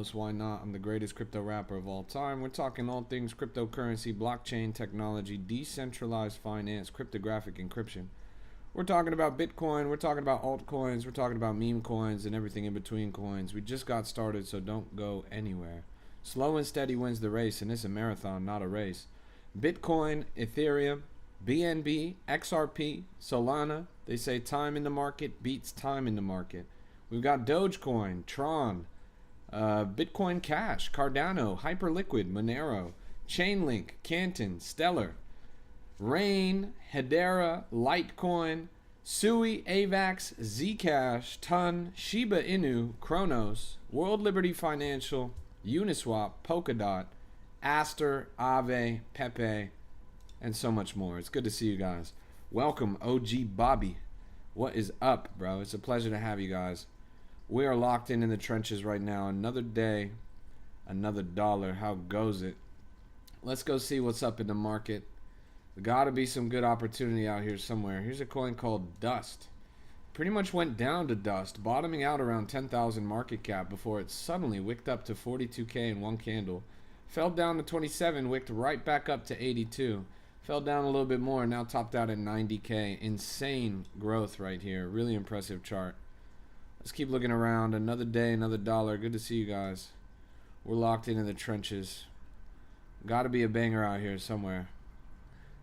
host, Why Not? I'm the greatest crypto rapper of all time. We're talking all things cryptocurrency, blockchain technology, decentralized finance, cryptographic encryption. We're talking about Bitcoin, we're talking about altcoins, we're talking about meme coins, and everything in between coins. We just got started, so don't go anywhere. Slow and steady wins the race, and it's a marathon, not a race. Bitcoin, Ethereum, BNB, XRP, Solana. They say time in the market beats time in the market. We've got Dogecoin, Tron, Bitcoin Cash, Cardano, Hyperliquid, Monero, Chainlink, Canton, Stellar, Rain, Hedera, Litecoin, Sui, AVAX, Zcash, Ton, Shiba Inu, Kronos, World Liberty Financial, Uniswap, Polkadot, Aster, Aave, Pepe, and so much more. It's good to see you guys. Welcome, OG Bobby. What is up, bro? It's a pleasure to have you guys. We are locked in the trenches right now. Another day, another dollar. How goes it? Let's go see what's up in the market. There gotta be some good opportunity out here somewhere. Here's a coin called Dust. Pretty much went down to dust, bottoming out around 10,000 market cap before it suddenly wicked up to 42K in one candle. Fell down to 27, wicked right back up to 82. Fell down a little bit more, now topped out at 90K. Insane growth right here. Really impressive chart. Let's keep looking around. Another day, another dollar. Good to see you guys. We're locked into the trenches. Gotta be a banger out here somewhere.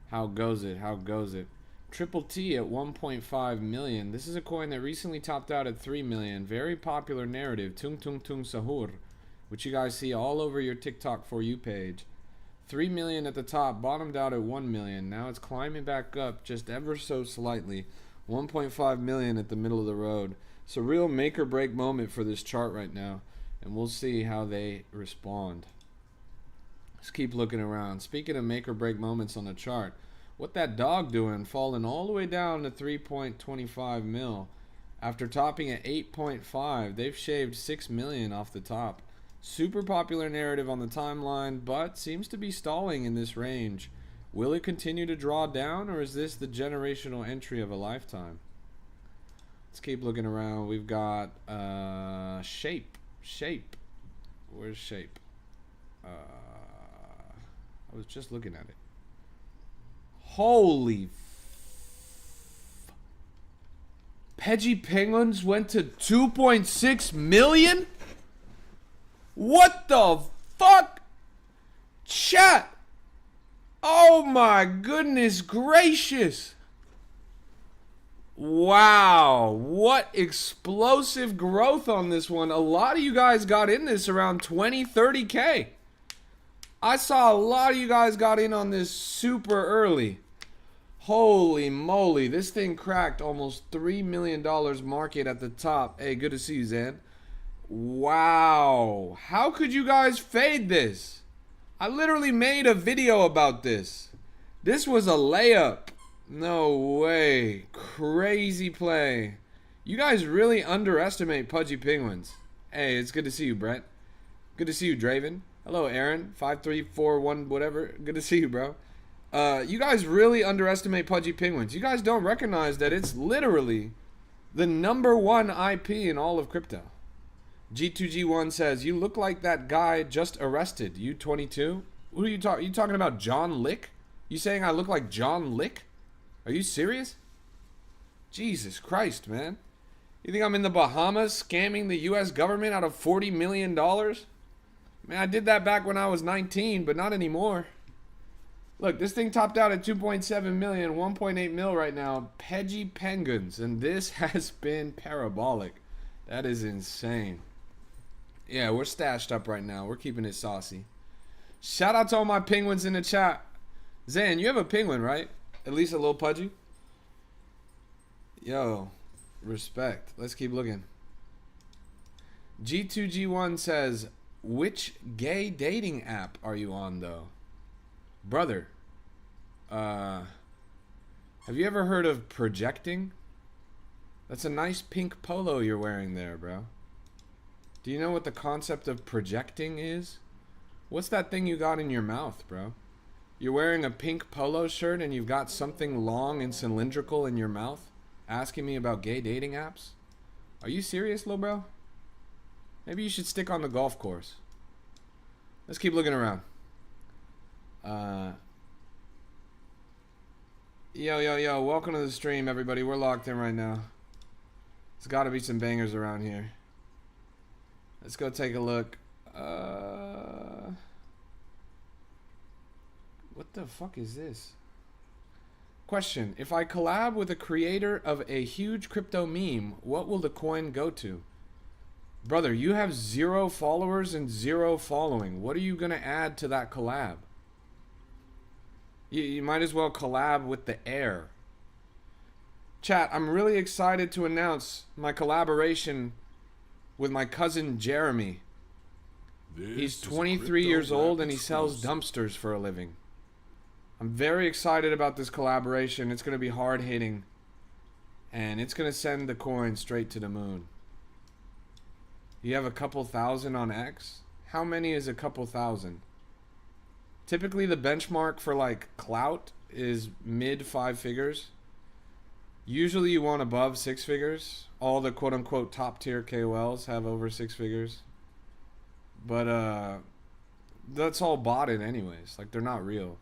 How goes it? How goes it? Triple T at 1.5 million. This is a coin that recently topped out at 3 million. Very popular narrative. Tung Tung Tung Sahur. Which you guys see all over your TikTok For You page. 3 million at the top. Bottomed out at 1 million. Now it's climbing back up just ever so slightly. 1.5 million at the middle of the road. It's a real make or break moment for this chart right now, and we'll see how they respond. Let's keep looking around. Speaking of make or break moments on the chart, what that dog doing, falling all the way down to 3.25 mil after topping at 8.5. They've shaved 6 million off the top. Super popular narrative on the timeline, but seems to be stalling in this range. Will it continue to draw down, or is this the generational entry of a lifetime? Let's keep looking around. We've got Shape. Where's Shape? I was just looking at it. Holy Peggy Penguins went to 2.6 million? What the fuck? Chat. Oh my goodness gracious. Wow, what explosive growth on this one. A lot of you guys got in this around 20, 30K. I saw a lot of you guys got in on this super early. Holy moly, this thing cracked almost $3 million market at the top. Hey, good to see you, Zan. Wow, how could you guys fade this? I literally made a video about this. This was a layup. No way. Crazy play. You guys really underestimate Pudgy Penguins. Hey, it's good to see you, Brent. Good to see you, Draven. Hello, Aaron. 5341 whatever. Good to see you, bro. You guys really underestimate Pudgy Penguins. You guys don't recognize that it's literally the #1 IP in all of crypto. G2G1 says, you look like that guy just arrested. You 22? Who are you talking? You talking about John Lick? You saying I look like John Lick? Are you serious? Jesus Christ, man. You think I'm in the Bahamas scamming the U.S. government out of $40 million? Man, I did that back when I was 19, but not anymore. Look, this thing topped out at 2.7 million, 1.8 mil right now. Peggy Penguins, and this has been parabolic. That is insane. Yeah, we're stashed up right now. We're keeping it saucy. Shout out to all my penguins in the chat. Zan, you have a penguin, right? At least a little pudgy. Yo, respect. Let's keep looking. G2G1 says, which gay dating app are you on, though? Brother, have you ever heard of projecting? That's a nice pink polo you're wearing there, bro. Do you know what the concept of projecting is? What's that thing you got in your mouth, bro? You're wearing a pink polo shirt and you've got something long and cylindrical in your mouth? Asking me about gay dating apps? Are you serious, little bro? Maybe you should stick on the golf course. Let's keep looking around. Yo, welcome to the stream, everybody. We're locked in right now. There's got to be some bangers around here. Let's go take a look. What the fuck is this? Question. If I collab with a creator of a huge crypto meme, what will the coin go to? Brother, you have 0 followers and 0 following. What are you going to add to that collab? You might as well collab with the air. Chat, I'm really excited to announce my collaboration with my cousin Jeremy. He's 23 years old and he sells dumpsters for a living. I'm very excited about this collaboration. It's going to be hard hitting. And it's going to send the coin straight to the moon. You have a couple thousand on X? How many is a couple thousand? Typically the benchmark for like clout is mid 5 figures. Usually you want above 6 figures. All the quote unquote top tier KOLs have over 6 figures. But that's all botted anyways. Like they're not real.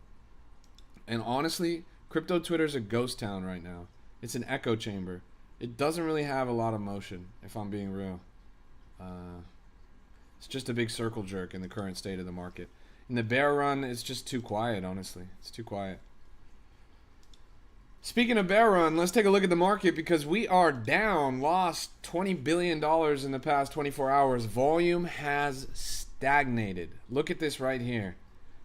And honestly, crypto Twitter's a ghost town right now. It's an echo chamber. It doesn't really have a lot of motion, if I'm being real. It's just a big circle jerk in the current state of the market. In the bear run, it's just too quiet, honestly. It's too quiet. Speaking of bear run, let's take a look at the market because we are down, lost $20 billion in the past 24 hours. Volume has stagnated. Look at this right here.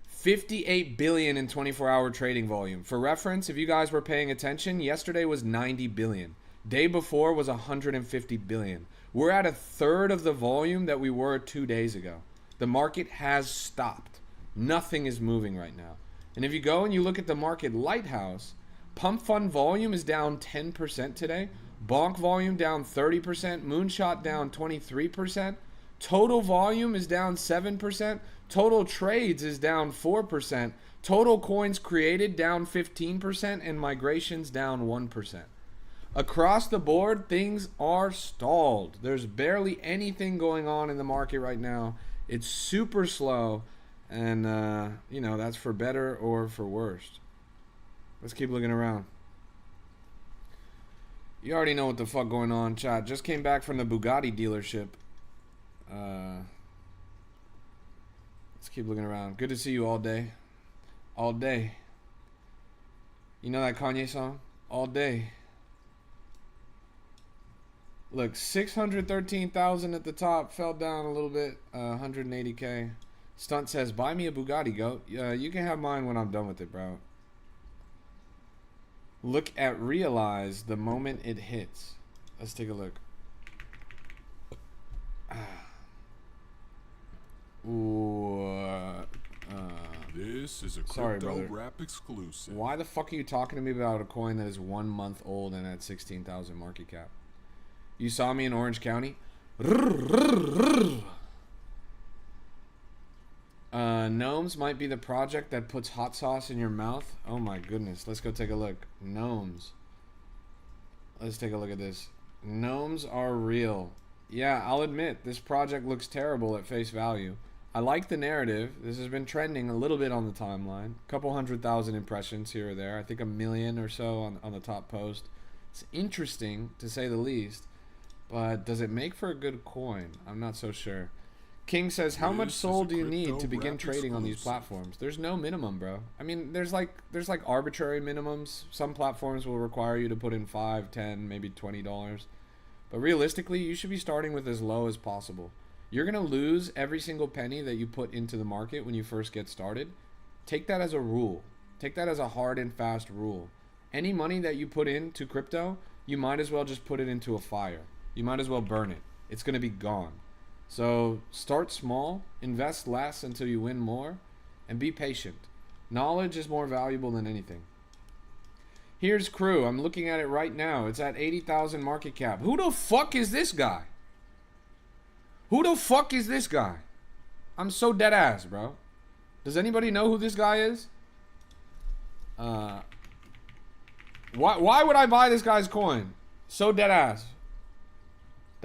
58 billion in 24-hour trading volume. For reference, if you guys were paying attention, yesterday was 90 billion. Day before was 150 billion. We're at a third of the volume that we were 2 days ago. The market has stopped. Nothing is moving right now. And if you go and you look at the market lighthouse, pump fund volume is down 10% today. Bonk volume down 30%. Moonshot down 23%. Total volume is down 7%. Total trades is down 4%. Total coins created down 15%. And migrations down 1%. Across the board, things are stalled. There's barely anything going on in the market right now. It's super slow. And, you know, that's for better or for worse. Let's keep looking around. You already know what the fuck going on, chat. Just came back from the Bugatti dealership. Let's keep looking around. Good to see you all day. All day. You know that Kanye song? All day. Look, 613,000 at the top. Fell down a little bit. 180K. Stunt says, buy me a Bugatti, goat. You can have mine when I'm done with it, bro. Look at realize the moment it hits. Let's take a look. Ooh, this is a crypto rap exclusive. Why the fuck are you talking to me about a coin that is 1 month old and at 16,000 market cap? You saw me in Orange County? Gnomes might be the project that puts hot sauce in your mouth. Oh my goodness. Let's go take a look. Gnomes. Let's take a look at this. Gnomes are real. Yeah, I'll admit, this project looks terrible at face value. I like the narrative. This has been trending a little bit on the timeline. A couple 100,000 impressions here or there. I think 1 million or so on the top post. It's interesting, to say the least. But does it make for a good coin? I'm not so sure. King says, how much soul do you need to begin trading on these platforms? There's no minimum, bro. I mean, there's like arbitrary minimums. Some platforms will require you to put in $5, $10, maybe $20. But realistically, you should be starting with as low as possible. You're going to lose every single penny that you put into the market when you first get started. Take that as a rule. Take that as a hard and fast rule. Any money that you put into crypto, you might as well just put it into a fire. You might as well burn it. It's going to be gone. So start small, invest less until you win more, and be patient. Knowledge is more valuable than anything. Here's Crew. I'm looking at it right now. It's at 80,000 market cap. Who the fuck is this guy? Who the fuck is this guy? I'm so dead ass, bro. Does anybody know who this guy is? Why would I buy this guy's coin? So dead ass.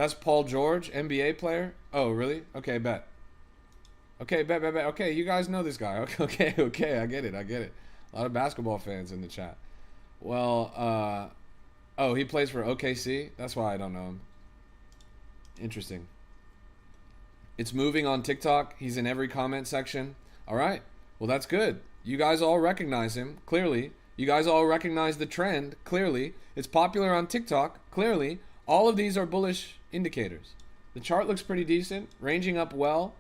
That's Paul George, NBA player? Oh, really? Okay, bet. Okay, bet. Okay, you guys know this guy. Okay, I get it. A lot of basketball fans in the chat. Well, oh, he plays for OKC? That's why I don't know him. Interesting. It's moving on TikTok. He's in every comment section. All right. Well, that's good. You guys all recognize him, clearly. You guys all recognize the trend, clearly. It's popular on TikTok, clearly. All of these are bullish indicators. The chart looks pretty decent, ranging up well.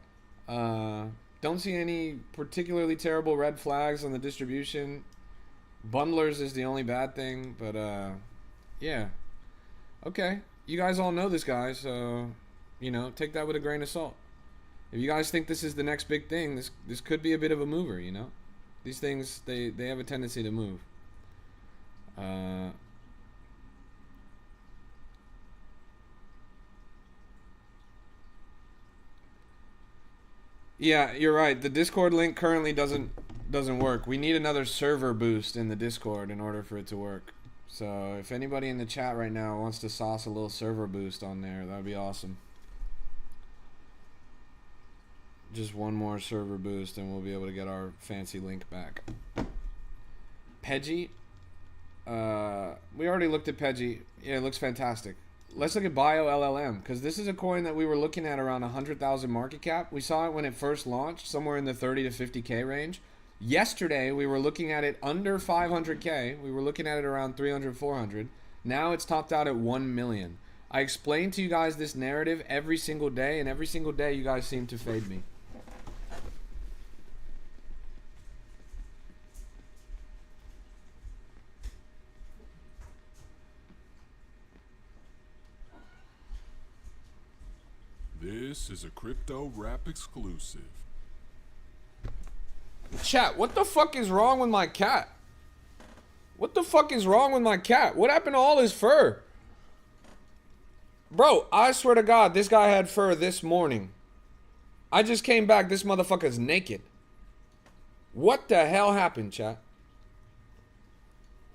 Don't see any particularly terrible red flags on the distribution. Bundlers is the only bad thing, but yeah. Okay. You guys all know this guy, so, you know, take that with a grain of salt. If you guys think this is the next big thing, this could be a bit of a mover, you know? These things, they have a tendency to move. Yeah, you're right. The Discord link currently doesn't work. We need another server boost in the Discord in order for it to work. So if anybody in the chat right now wants to sauce a little server boost on there, that would be awesome. Just one more server boost and we'll be able to get our fancy link back. Peggy. We already looked at Peggy. Yeah, it looks fantastic. Let's look at Bio LLM, because this is a coin that we were looking at around 100,000 market cap. We saw it when it first launched, somewhere in the 30 to 50K range. Yesterday, we were looking at it under 500K. We were looking at it around 300, 400. Now it's topped out at 1 million. I explain to you guys this narrative every single day, and every single day you guys seem to fade me. This is a Crypto Rap exclusive. Chat, what the fuck is wrong with my cat? What the fuck is wrong with my cat? What happened to all his fur? Bro, I swear to God, this guy had fur this morning. I just came back, this motherfucker's naked. What the hell happened, chat?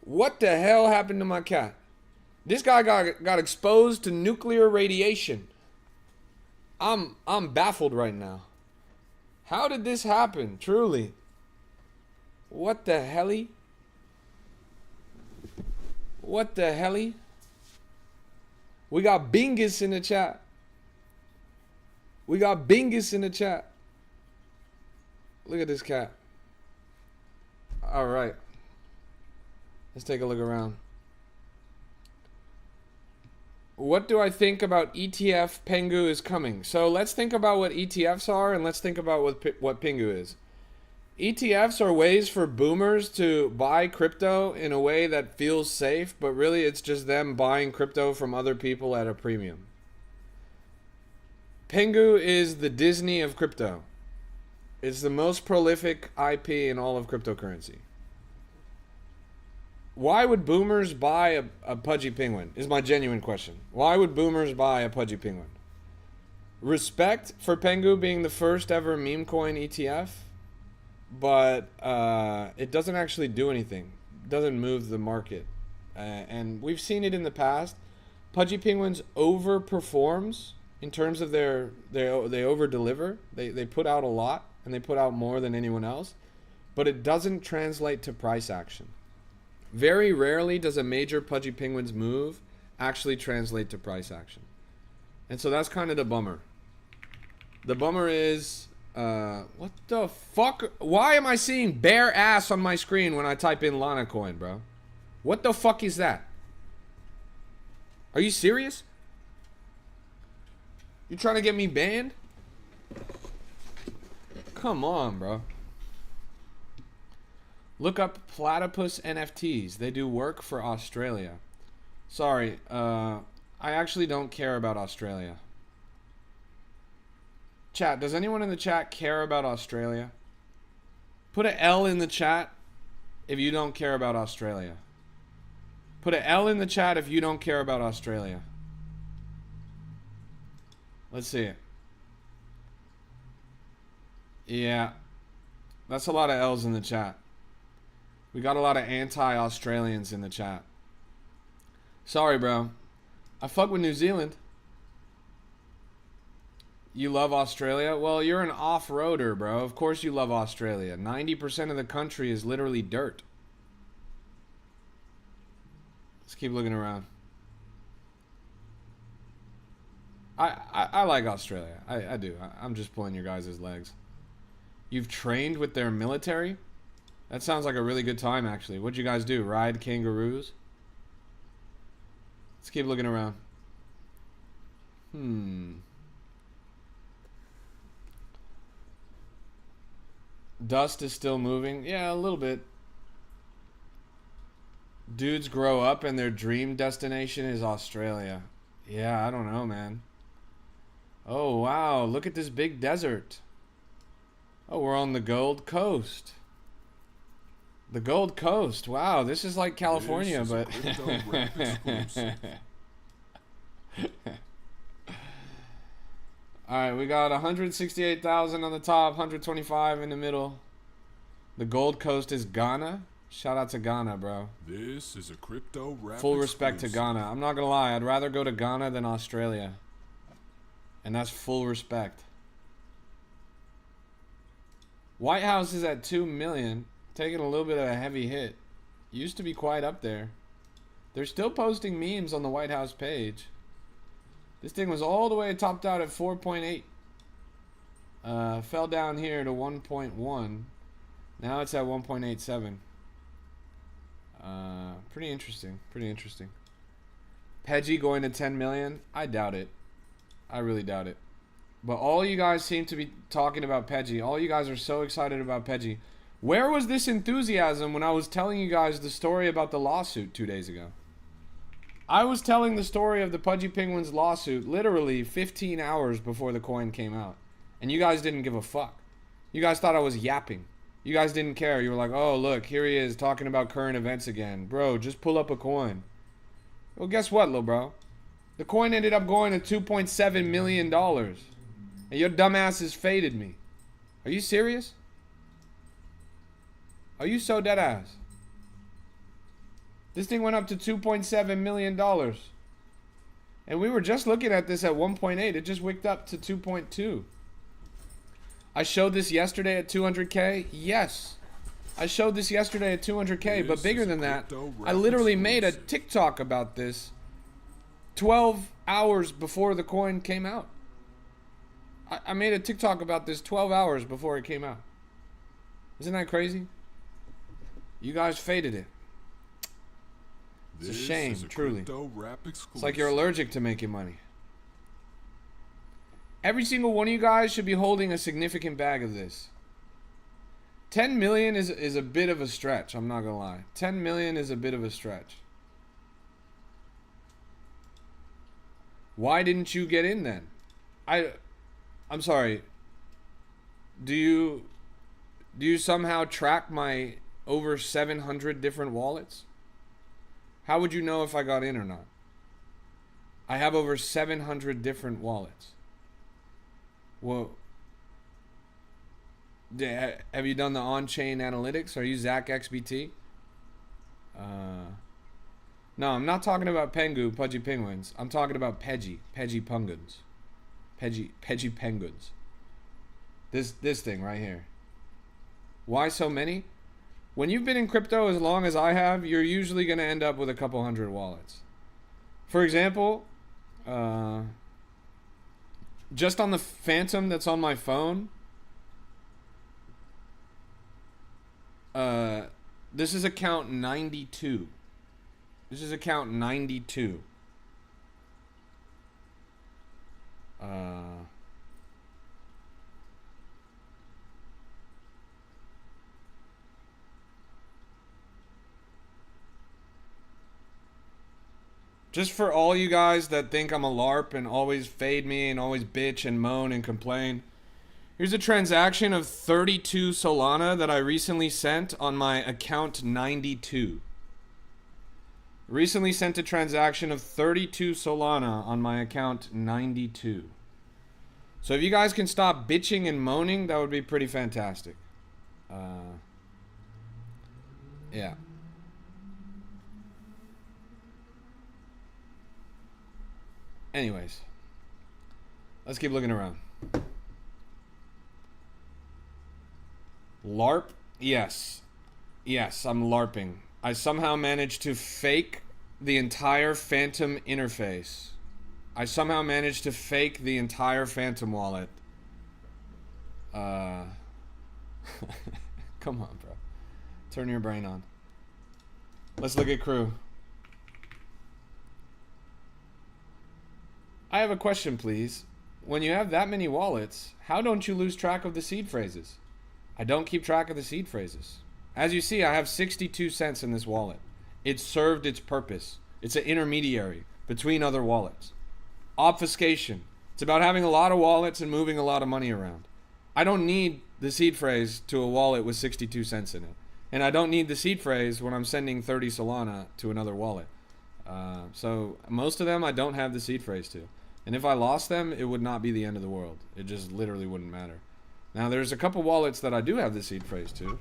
What the hell happened to my cat? This guy got exposed to nuclear radiation. I'm baffled right now. How did this happen? Truly. What the helly? What the helly? We got Bingus in the chat. We got Bingus in the chat. Look at this cat. All right. Let's take a look around. What do I think about ETF Pengu is coming? So let's think about what ETFs are and let's think about what Pengu is. ETFs are ways for boomers to buy crypto in a way that feels safe, but really it's just them buying crypto from other people at a premium. Pengu is the Disney of crypto. It's the most prolific IP in all of cryptocurrency. Why would boomers buy a pudgy penguin? Is my genuine question. Why would boomers buy a pudgy penguin? Respect for Pengu being the first ever meme coin ETF, but it doesn't actually do anything. It doesn't move the market. And we've seen it in the past. Pudgy penguins overperforms in terms of they over deliver. They put out a lot and they put out more than anyone else, but it doesn't translate to price action. Very rarely does a major pudgy penguin's move actually translate to price action. And so that's kind of the bummer. The bummer is, what the fuck? Why am I seeing bare ass on my screen when I type in Lana coin, bro? What the fuck is that? Are you serious? You trying to get me banned? Come on, bro. Look up Platypus NFTs. They do work for Australia. Sorry, I actually don't care about Australia. Chat, does anyone in the chat care about Australia? Put an L in the chat if you don't care about Australia. Put an L in the chat if you don't care about Australia. Let's see it. Yeah, that's a lot of L's in the chat. We got a lot of anti-Australians in the chat. Sorry, bro. I fuck with New Zealand. You love Australia? Well, you're an off-roader, bro. Of course you love Australia. 90% of the country is literally dirt. Let's keep looking around. I like Australia. I do. I'm just pulling your guys' legs. You've trained with their military? That sounds like a really good time, actually. What'd you guys do? Ride kangaroos? Let's keep looking around. Dust is still moving. Yeah, a little bit. Dudes grow up and their dream destination is Australia. Yeah, I don't know, man. Oh, wow. Look at this big desert. Oh, we're on the Gold Coast. The Gold Coast. Wow, this is like California, but... Alright, we got 168,000 on the top, 125 in the middle. The Gold Coast is Ghana. Shout out to Ghana, bro. This is a crypto rap Full respect to Ghana. I'm not gonna lie, I'd rather go to Ghana than Australia. And that's full respect. White House is at 2 million. Taking a little bit of a heavy hit. Used to be quite up there. They're still posting memes on the White House page. This thing was all the way topped out at 4.8. Fell down here to 1.1. Now it's at 1.87. Pretty interesting. Pretty interesting. Peggy going to 10 million? I doubt it. I really doubt it. But all you guys seem to be talking about Peggy. All you guys are so excited about Peggy. Where was this enthusiasm when I was telling you guys the story about the lawsuit 2 days ago? I was telling the story of the Pudgy Penguins lawsuit literally 15 hours before the coin came out. And you guys didn't give a fuck. You guys thought I was yapping. You guys didn't care. You were like, oh, look, here he is talking about current events again. Bro, just pull up a coin. Well, guess what, little bro? The coin ended up going to $2.7 million. And your dumbasses faded me. Are you serious? Are you so dead ass? This thing went up to $2.7 million. And we were just looking at this at 1.8. It just wicked up to 2.2. I showed this yesterday at 200K. Yes. I showed this yesterday at 200K. But bigger than that, I literally made a TikTok about this 12 hours before the coin came out. I made a TikTok about this 12 hours before it came out. Isn't that crazy? You guys faded it. It's a shame, truly. It's like you're allergic to making money. Every single one of you guys should be holding a significant bag of this. 10 million is a bit of a stretch, I'm not gonna lie. 10 million is a bit of a stretch. Why didn't you get in then? I'm sorry. Do you somehow track my over 700 different wallets? How would you know if I got in or not? I have over 700 different wallets. Well, have you done the on-chain analytics? Are you Zach XBT? No, I'm not talking about Pengu, Pudgy Penguins. I'm talking about Peggy Penguins. Peggy Penguins. This thing right here. Why so many? When you've been in crypto as long as I have, you're usually going to end up with a couple hundred wallets. For example, just on the Phantom that's on my phone, this is account 92. This is account 92. Just for all you guys that think I'm a LARP and always fade me and always bitch and moan and complain, here's a transaction of 32 Solana that I recently sent on my account 92. Recently sent a transaction of 32 Solana on my account 92. So if you guys can stop bitching and moaning, that would be pretty fantastic. Yeah. Anyways, let's keep looking around. LARP? Yes. Yes, I'm LARPing. I somehow managed to fake the entire Phantom interface. I somehow managed to fake the entire Phantom wallet. Come on, bro. Turn your brain on. Let's look at crew. I have a question, please. When you have that many wallets, how don't you lose track of the seed phrases? I don't keep track of the seed phrases. As you see, I have 62 cents in this wallet. It served its purpose. It's an intermediary between other wallets. Obfuscation. It's about having a lot of wallets and moving a lot of money around. I don't need the seed phrase to a wallet with 62 cents in it. And I don't need the seed phrase when I'm sending 30 Solana to another wallet. So most of them I don't have the seed phrase to. And if I lost them, it would not be the end of the world. It just literally wouldn't matter. Now there's a couple wallets that I do have the seed phrase to.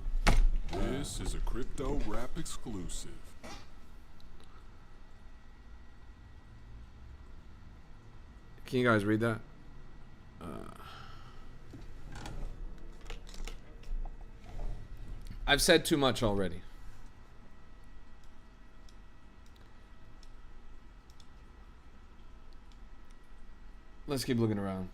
This is a crypto rap exclusive. Can you guys read that? I've said too much already. Let's keep looking around.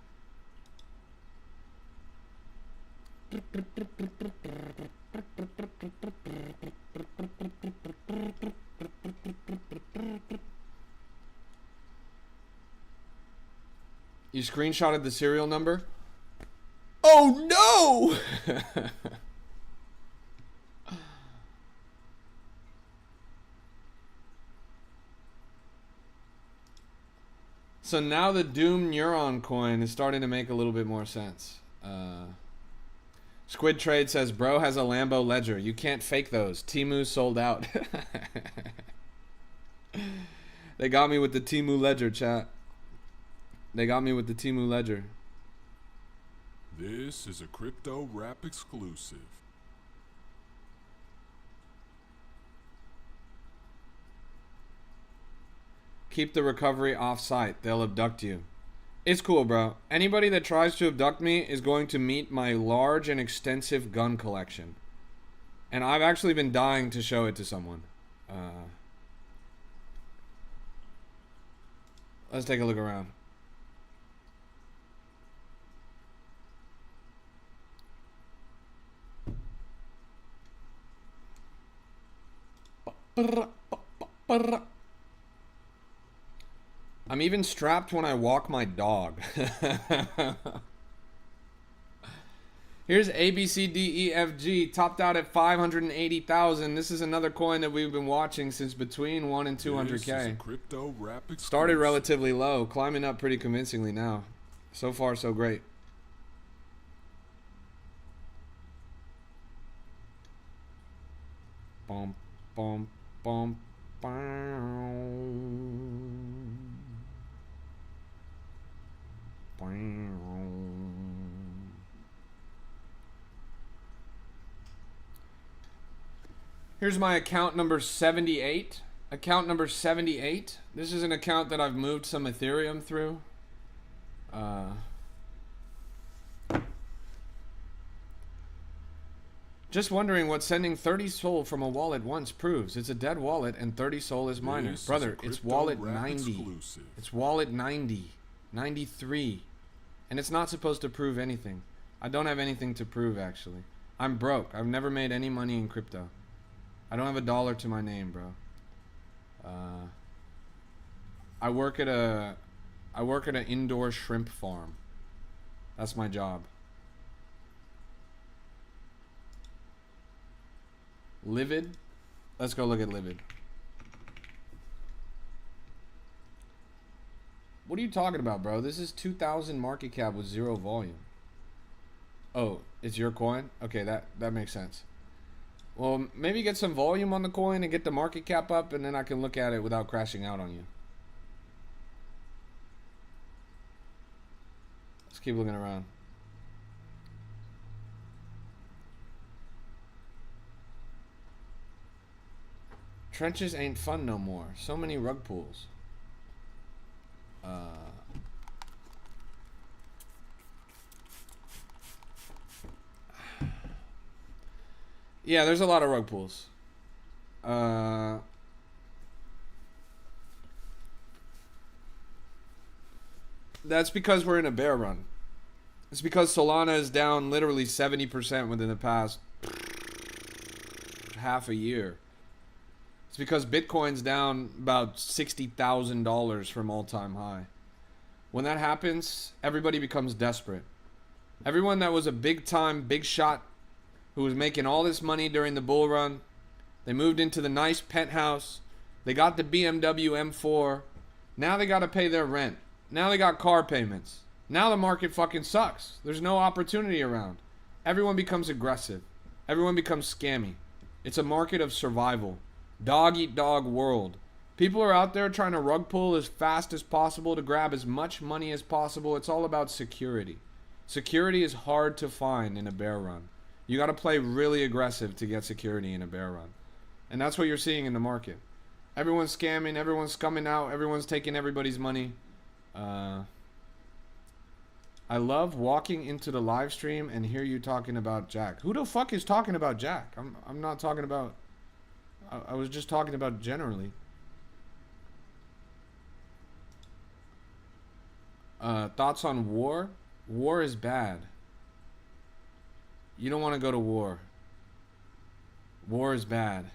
You screenshotted the serial number? Oh no! So now the Doom Neuron coin is starting to make a little bit more sense. Squid Trade says, bro has a Lambo Ledger. You can't fake those. Temu sold out. They got me with the Temu Ledger, chat. They got me with the Temu Ledger. This is a crypto rap exclusive. Keep the recovery off-site. They'll abduct you. It's cool, bro. Anybody that tries to abduct me is going to meet my large and extensive gun collection. And I've actually been dying to show it to someone. Let's take a look around. I'm even strapped when I walk my dog. Here's ABCDEFG, topped out at 580,000. This is another coin that we've been watching since between 1 and 200K. Crypto rap Started relatively low, climbing up pretty convincingly now. So far, so great. Bum, bum, bum, bum. Here's my account number 78. Account number 78. This is an account that I've moved some Ethereum through. Just wondering what sending 30 SOL from a wallet once proves. It's a dead wallet and 30 SOL is minor. Brother, it's wallet 90. Exclusive. It's wallet 90. 93. And it's not supposed to prove anything. I don't have anything to prove, actually. I'm broke. I've never made any money in crypto. I don't have a dollar to my name, bro. I work at an indoor shrimp farm. That's my job. Livid? Let's go look at Livid. What are you talking about, bro? This is 2,000 market cap with 0 volume. Oh, it's your coin? Okay, that makes sense. Well, maybe get some volume on the coin and get the market cap up, and then I can look at it without crashing out on you. Let's keep looking around. Trenches ain't fun no more. So many rug pulls. Yeah, there's a lot of rug pulls. That's because we're in a bear run. It's because Solana is down literally 70% within the past half a year. It's because Bitcoin's down about $60,000 from all-time high. When that happens, everybody becomes desperate. Everyone that was a big-time, big shot, who was making all this money during the bull run, they moved into the nice penthouse. They got the BMW M4. Now they got to pay their rent. Now they got car payments. Now the market fucking sucks. There's no opportunity around. Everyone becomes aggressive. Everyone becomes scammy. It's a market of survival. Dog eat dog world. People are out there trying to rug pull as fast as possible to grab as much money as possible. It's all about security. Security is hard to find in a bear run. You got to play really aggressive to get security in a bear run. And that's what you're seeing in the market. Everyone's scamming, everyone's scumming out, everyone's taking everybody's money. I love walking into the live stream and hear you talking about Jack. Who the fuck is talking about Jack? I'm not talking about... I was just talking about generally. Thoughts on war? War is bad. You don't want to go to war. War is bad.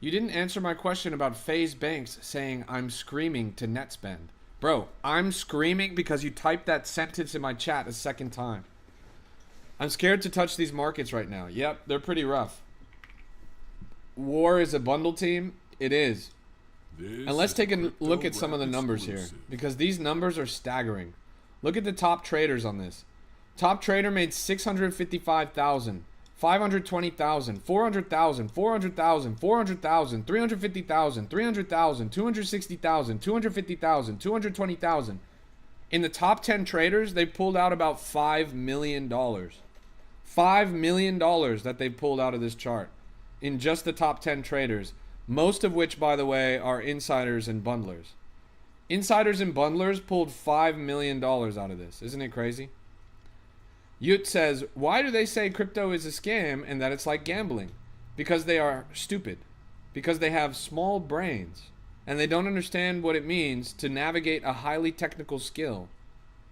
You didn't answer my question about FaZe Banks saying I'm screaming to net spend. Bro, I'm screaming because you typed that sentence in my chat a second time. I'm scared to touch these markets right now. Yep, they're pretty rough. War is a bundle team. It is. And let's take a look at some of the numbers here, because these numbers are staggering. Look at the top traders on this. Top trader made 655,000, 520,000, 400,000, 400,000, 400,000, 350,000, 300,000, 260,000, 250,000, 220,000. In the top 10 traders, they pulled out about $5 million. $5 million that they pulled out of this chart in just the top 10 traders. Most of which, by the way, are insiders and bundlers. Insiders and bundlers pulled $5 million out of this. Isn't it crazy? Ynot says, why do they say crypto is a scam and that it's like gambling? Because they are stupid. Because they have small brains. And they don't understand what it means to navigate a highly technical skill.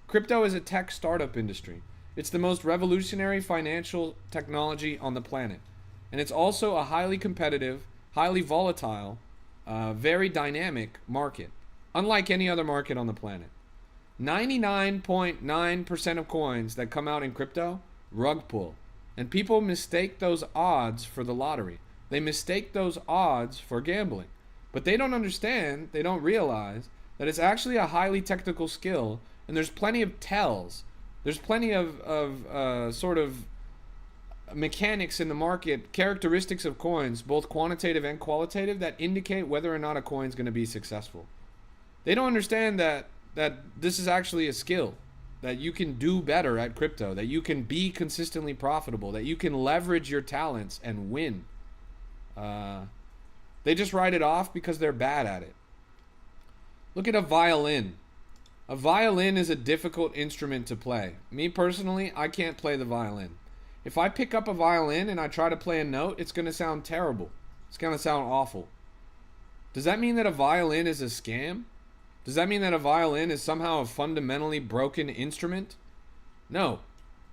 Crypto is a tech startup industry. It's the most revolutionary financial technology on the planet. And it's also a highly competitive, highly volatile, very dynamic market, unlike any other market on the planet. 99.9% of coins that come out in crypto, rug pull. And people mistake those odds for the lottery. They mistake those odds for gambling. But they don't understand, they don't realize that it's actually a highly technical skill, and there's plenty of tells. There's plenty of sort of mechanics in the market, characteristics of coins, both quantitative and qualitative, that indicate whether or not a coin's going to be successful. They don't understand that this is actually a skill, that you can do better at crypto, that you can be consistently profitable, that you can leverage your talents and win. They just write it off because they're bad at it. Look at a violin. A violin is a difficult instrument to play. Me personally, I can't play the violin. If I pick up a violin and I try to play a note, it's going to sound terrible. It's going to sound awful. Does that mean that a violin is a scam? Does that mean that a violin is somehow a fundamentally broken instrument? No.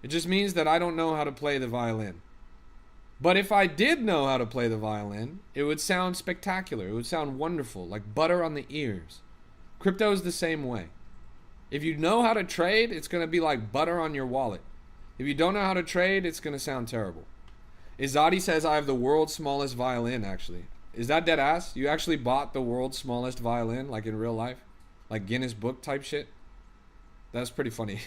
It just means that I don't know how to play the violin. But if I did know how to play the violin, it would sound spectacular. It would sound wonderful, like butter on the ears. Crypto is the same way. If you know how to trade, it's going to be like butter on your wallet. If you don't know how to trade, it's going to sound terrible. Izadi says I have the world's smallest violin, actually. Is that dead ass? You actually bought the world's smallest violin, like in real life? Like Guinness Book type shit? That's pretty funny.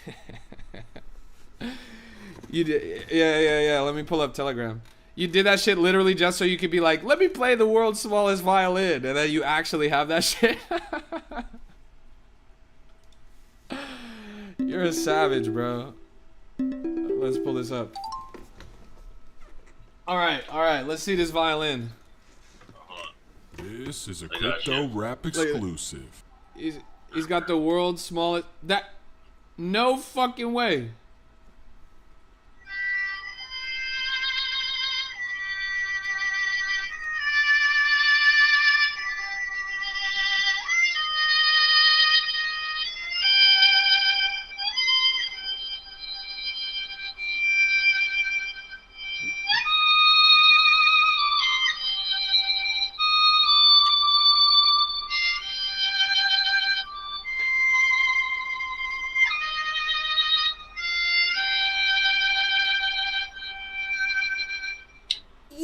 You did, yeah. Let me pull up Telegram. You did that shit literally just so you could be like, let me play the world's smallest violin, and then you actually have that shit. You're a savage, bro. Let's pull this up. All right. Let's see this violin. This is a crypto rap exclusive. He's got the world's smallest. No fucking way.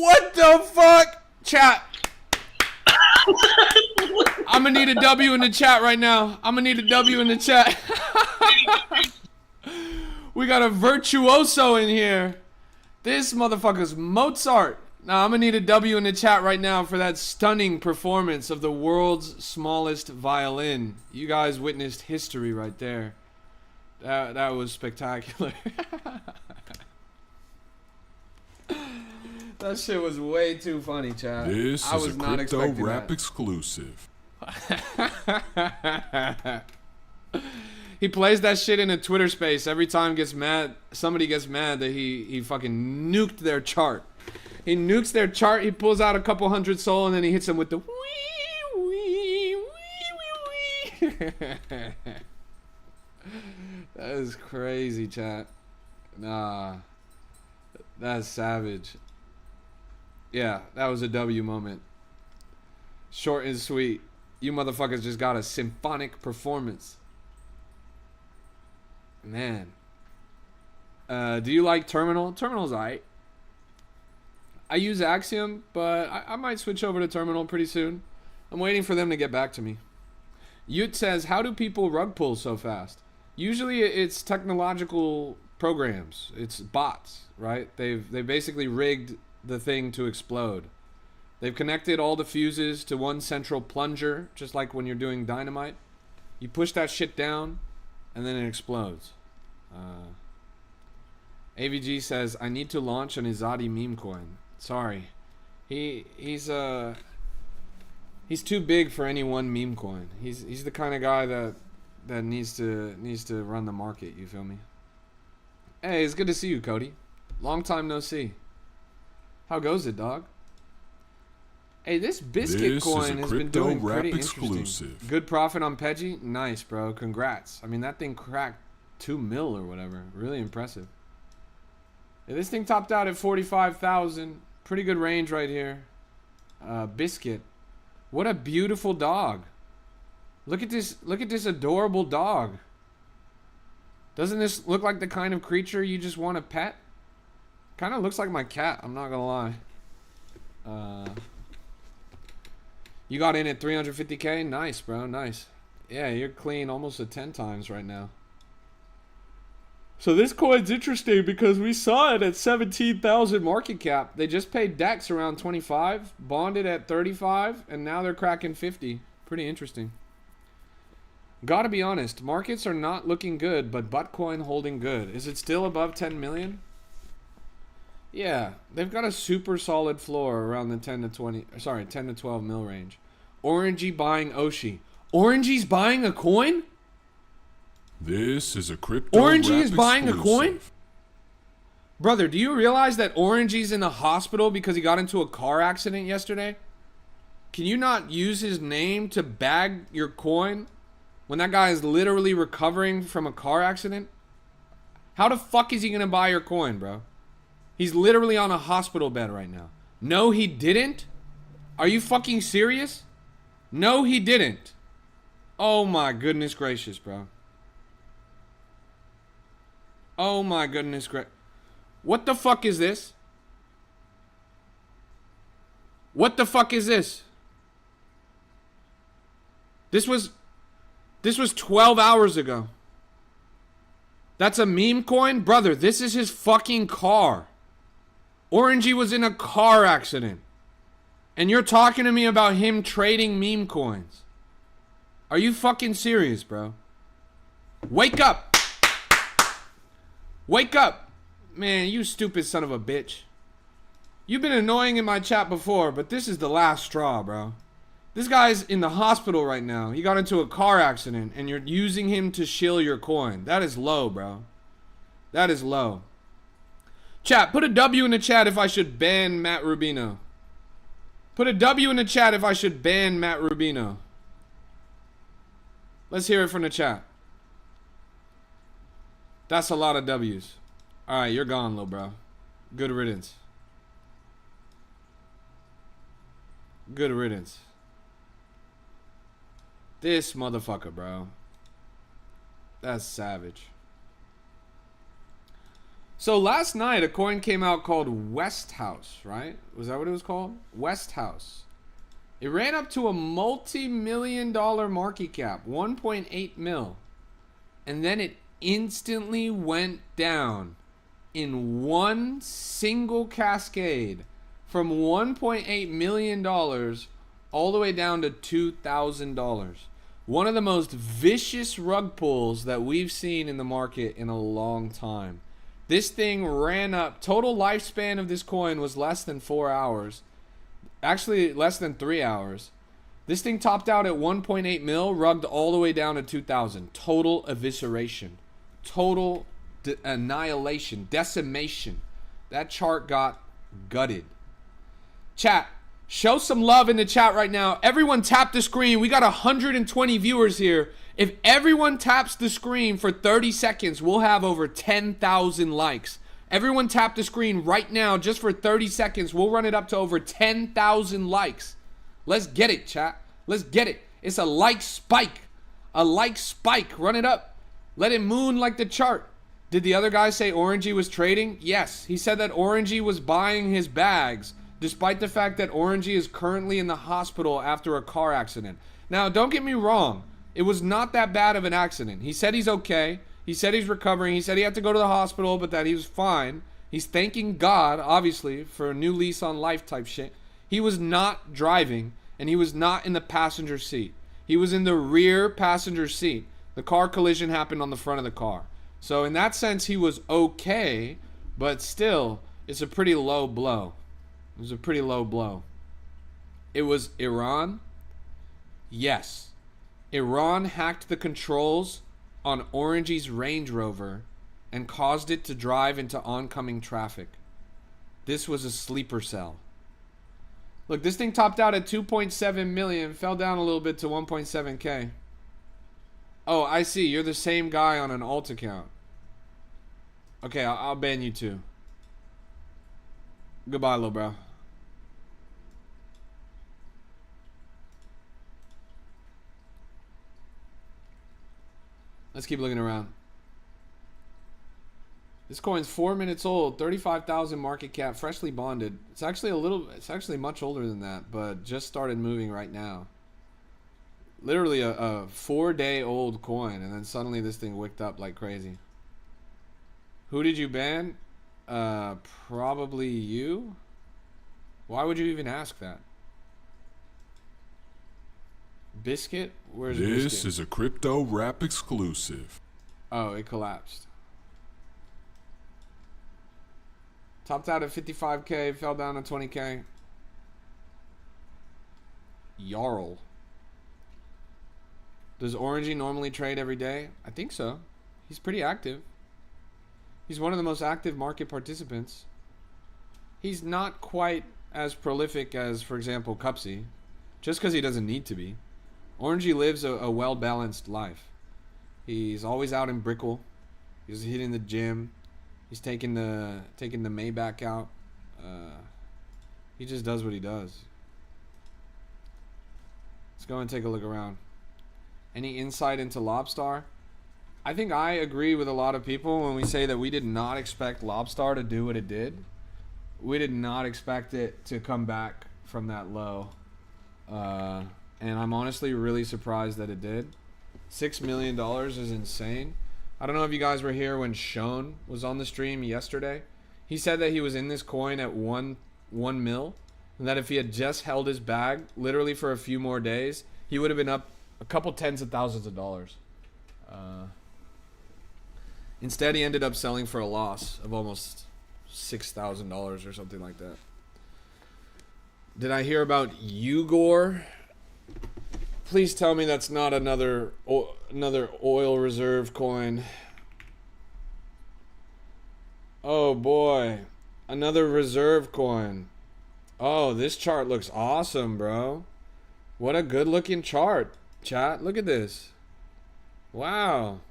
What the fuck? Chat. I'm gonna need a W in the chat right now. I'm gonna need a W in the chat. We got a virtuoso in here. This motherfucker's Mozart. Now, I'm gonna need a W in the chat right now for that stunning performance of the world's smallest violin. You guys witnessed history right there. That was spectacular. That shit was way too funny, chat. This I was is a not crypto expecting rap that. exclusive. He plays that shit in a Twitter space every time somebody gets mad that he fucking nuked their chart. He nukes their chart, he pulls out a couple hundred soul, and then he hits them with the wee wee wee wee wee. That is crazy, chat. Nah. That's savage. Yeah, that was a W moment. Short and sweet. You motherfuckers just got a symphonic performance. Man. Do you like Terminal? Terminal's alright. I use Axiom, but I might switch over to Terminal pretty soon. I'm waiting for them to get back to me. Ute says, how do people rug pull so fast? Usually it's technological programs. It's bots, right? They've basically rigged the thing to explode. They've connected all the fuses to one central plunger, just like when you're doing dynamite. You push that shit down, and then it explodes. AVG says, I need to launch an Izadi meme coin. Sorry. He's too big for any one meme coin. He's the kind of guy that needs to run the market, you feel me? Hey, it's good to see you, Cody. Long time no see. How goes it, dog? Hey, this biscuit coin has been doing pretty interesting. Good profit on Peggy? Nice, bro. Congrats. I mean, that thing cracked 2 mil or whatever. Really impressive. Yeah, this thing topped out at 45,000. Pretty good range right here. Biscuit. What a beautiful dog. Look at this adorable dog. Doesn't this look like the kind of creature you just want to pet? Kind of looks like my cat, I'm not gonna lie. You got in at 350k? Nice, bro, nice. Yeah, you're clean almost at 10 times right now. So this coin's interesting because we saw it at 17,000 market cap. They just paid DEX around 25, bonded at 35, and now they're cracking 50. Pretty interesting. Gotta be honest, markets are not looking good, but Buttcoin holding good. Is it still above 10 million? Yeah, they've got a super solid floor around the 10 to 12 mil range. Orangey buying Oshi. Orangey's buying a coin? This is a crypto Orangey is rap buying a coin? exclusive. Brother, do you realize that Orangey's in the hospital because he got into a car accident yesterday? Can you not use his name to bag your coin when that guy is literally recovering from a car accident? How the fuck is he gonna buy your coin, bro? He's literally on a hospital bed right now. No, he didn't? Are you fucking serious? No, he didn't. Oh my goodness gracious, bro. Oh my goodness gracious. What the fuck is this? What the fuck is this? This was 12 hours ago. That's a meme coin? Brother, this is his fucking car. Orangey was in a car accident. And you're talking to me about him trading meme coins. Are you fucking serious, bro? Wake up! Wake up! Man, you stupid son of a bitch. You've been annoying in my chat before, but this is the last straw, bro. This guy's in the hospital right now. He got into a car accident, and you're using him to shill your coin. That is low, bro. That is low. Chat, put a W in the chat if I should ban Matt Rubino. Put a W in the chat if I should ban Matt Rubino. Let's hear it from the chat. That's a lot of W's. Alright, you're gone, little bro. Good riddance. Good riddance. This motherfucker, bro. That's savage. So last night a coin came out called Westhouse, right? Was that what it was called? Westhouse. It ran up to a multi-million-dollar market cap, 1.8 mil. And then it instantly went down in one single cascade from $1.8 million all the way down to $2,000. One of the most vicious rug pulls that we've seen in the market in a long time. This thing ran up. Total lifespan of this coin was less than 4 hours. Actually, less than 3 hours. This thing topped out at 1.8 mil, rugged all the way down to 2,000. Total evisceration. Total annihilation. Decimation. That chart got gutted. Chat, show some love in the chat right now. Everyone tap the screen. We got 120 viewers here. If everyone taps the screen for 30 seconds, we'll have over 10,000 likes. Everyone tap the screen right now just for 30 seconds. We'll run it up to over 10,000 likes. Let's get it, chat. Let's get it. It's a like spike. A like spike. Run it up. Let it moon like the chart. Did the other guy say Orangey was trading? Yes. He said that Orangey was buying his bags, despite the fact that Orangey is currently in the hospital after a car accident. Now, don't get me wrong. It was not that bad of an accident. He said he's okay. He said he's recovering. He said he had to go to the hospital, but that he was fine. He's thanking God, obviously, for a new lease on life type shit. He was not driving, and he was not in the passenger seat. He was in the rear passenger seat. The car collision happened on the front of the car. So in that sense, he was okay, but still, it's a pretty low blow. It was a pretty low blow. It was Iran? Yes. Iran hacked the controls on Orangey's Range Rover and caused it to drive into oncoming traffic. This was a sleeper cell. Look, this thing topped out at 2.7 million, fell down a little bit to 1.7k. Oh, I see. You're the same guy on an alt account. Okay, I'll ban you too. Goodbye, little bro. Let's keep looking around. This coin's 4 minutes old, 35,000 market cap, freshly bonded. It's actually much older than that, but just started moving right now. Literally a 4-day-old coin, and then suddenly this thing wicked up like crazy. Who did you ban? Probably you. Why would you even ask that? Biscuit? Where's Biscuit? This is a crypto rap exclusive. Oh, it collapsed. Topped out at 55k, fell down to 20k. Jarl. Does Orangey normally trade every day? I think so. He's pretty active. He's one of the most active market participants. He's not quite as prolific as, for example, Cupsy, just because he doesn't need to be. Orangey lives a well-balanced life. He's always out in Brickell. He's hitting the gym. He's taking the Maybach out. He just does what he does. Let's go and take a look around. Any insight into Lobstar? I think I agree with a lot of people when we say that we did not expect Lobstar to do what it did. We did not expect it to come back from that low. And I'm honestly really surprised that it did. $6 million is insane. I don't know if you guys were here when Sean was on the stream yesterday. He said that he was in this coin at 1 mil, and that if he had just held his bag literally for a few more days, he would have been up a couple tens of thousands of dollars. Instead, he ended up selling for a loss of almost $6,000 or something like that. Did I hear about Ugor? Please tell me that's not another oil reserve coin. Oh boy, another reserve coin. Oh, this chart looks awesome, bro. What a good looking chart, chat. Look at this. Wow.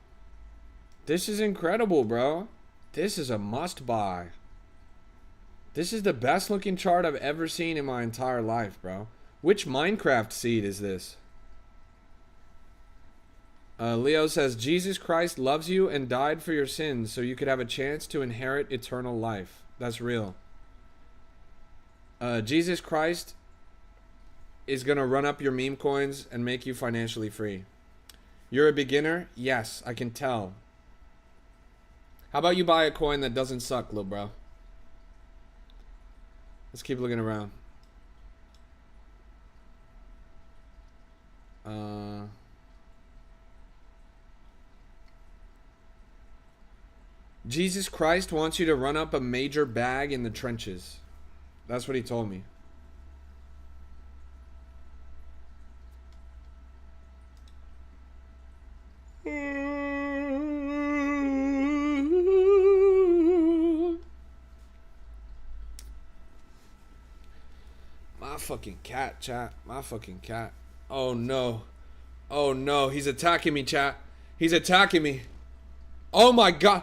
This is incredible, bro. This is a must buy. This is the best looking chart I've ever seen in my entire life, bro. Which Minecraft seed is this? Leo says, Jesus Christ loves you and died for your sins so you could have a chance to inherit eternal life. That's real. Jesus Christ is going to run up your meme coins and make you financially free. You're a beginner? Yes, I can tell. How about you buy a coin that doesn't suck, little bro? Let's keep looking around. Jesus Christ wants you to run up a major bag in the trenches. That's what he told me. My fucking cat, chat. My fucking cat. Oh no. Oh no. He's attacking me, chat. He's attacking me. Oh my god.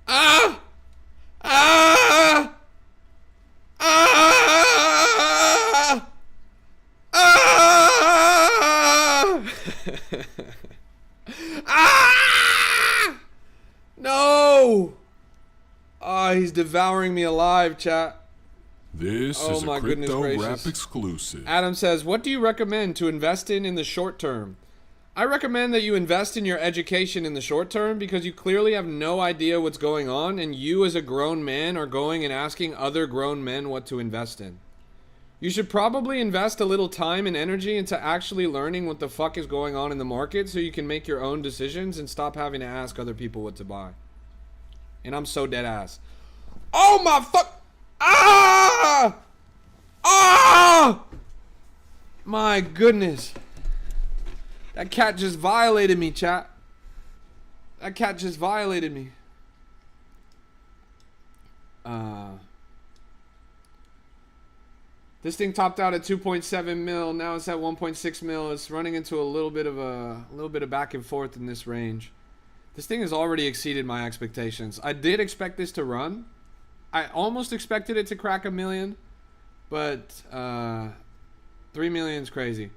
Ah! Ah! Ah! Ah! Ah! No! Oh, he's devouring me alive, chat. This is a crypto rap exclusive. Adam says, what do you recommend to invest in the short term? I recommend that you invest in your education in the short term because you clearly have no idea what's going on, and you as a grown man are going and asking other grown men what to invest in. You should probably invest a little time and energy into actually learning what the fuck is going on in the market so you can make your own decisions and stop having to ask other people what to buy. And I'm so dead ass. Oh my fuck! Ah! Ah! My goodness. That cat just violated me, chat. That cat just violated me. This thing topped out at 2.7 mil. Now it's at 1.6 mil. It's running into a little bit of back and forth in this range. This thing has already exceeded my expectations. I did expect this to run. I almost expected it to crack 1 million, but 3 million is crazy.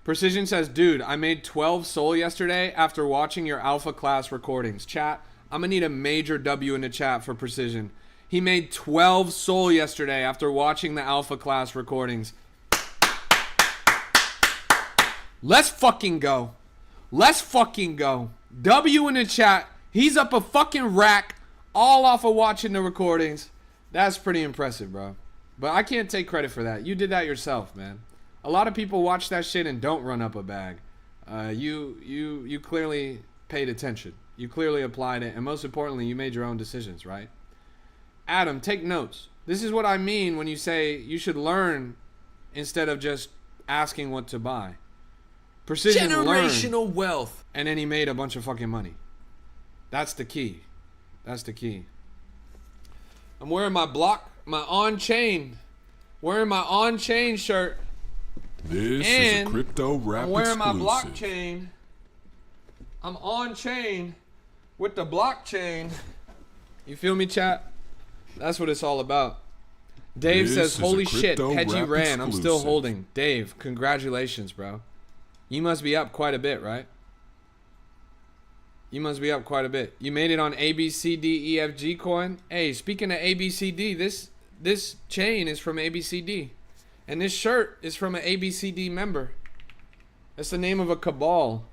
Precision says, dude, I made 12 SOL yesterday after watching your alpha class recordings. Chat, I'm gonna need a major W in the chat for Precision. He made 12 SOL yesterday after watching the alpha class recordings. Let's fucking go. Let's fucking go. W in the chat. He's up a fucking rack all off of watching the recordings. That's pretty impressive, bro. But I can't take credit for that. You did that yourself, man. A lot of people watch that shit and don't run up a bag. You clearly paid attention. You clearly applied it. And most importantly, you made your own decisions, right? Adam, take notes. This is what I mean when you say you should learn instead of just asking what to buy. Precision Generational wealth. And then he made a bunch of fucking money. That's the key. That's the key. I'm wearing my on-chain. Wearing my on-chain shirt. This is a crypto rap I'm wearing exclusive. my blockchain. I'm on-chain with the blockchain. You feel me, chat? That's what it's all about. Dave says, holy shit, Hedgie ran. I'm still holding. Dave, congratulations, bro. You must be up quite a bit, right? You must be up quite a bit. You made it on ABCDEFG coin. Hey, speaking of ABCD, this chain is from ABCD. And this shirt is from an ABCD member. That's the name of a cabal.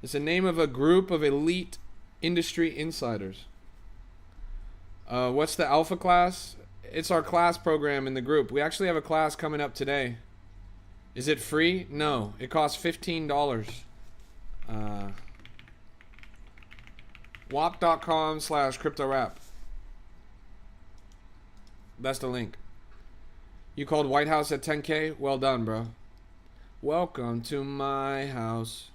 It's the name of a group of elite industry insiders. What's the alpha class? It's our class program in the group. We actually have a class coming up today. Is it free? No. It costs $15. WAP.com/CryptoRap. That's the link. You called White House at 10K? Well done, bro. Welcome to my house.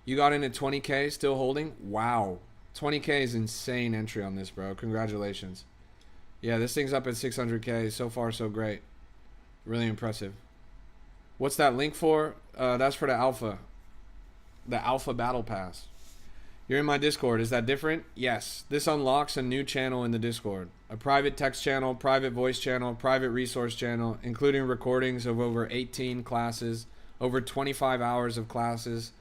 You got in at 20K, still holding? Wow. 20K is insane entry on this, bro. Congratulations. Yeah, this thing's up at 600K. So far, so great. Really impressive. What's that link for? That's for the alpha. The alpha battle pass. You're in my Discord. Is that different? Yes. This unlocks a new channel in the Discord. A private text channel, private voice channel, private resource channel, including recordings of over 18 classes, over 25 hours of classes,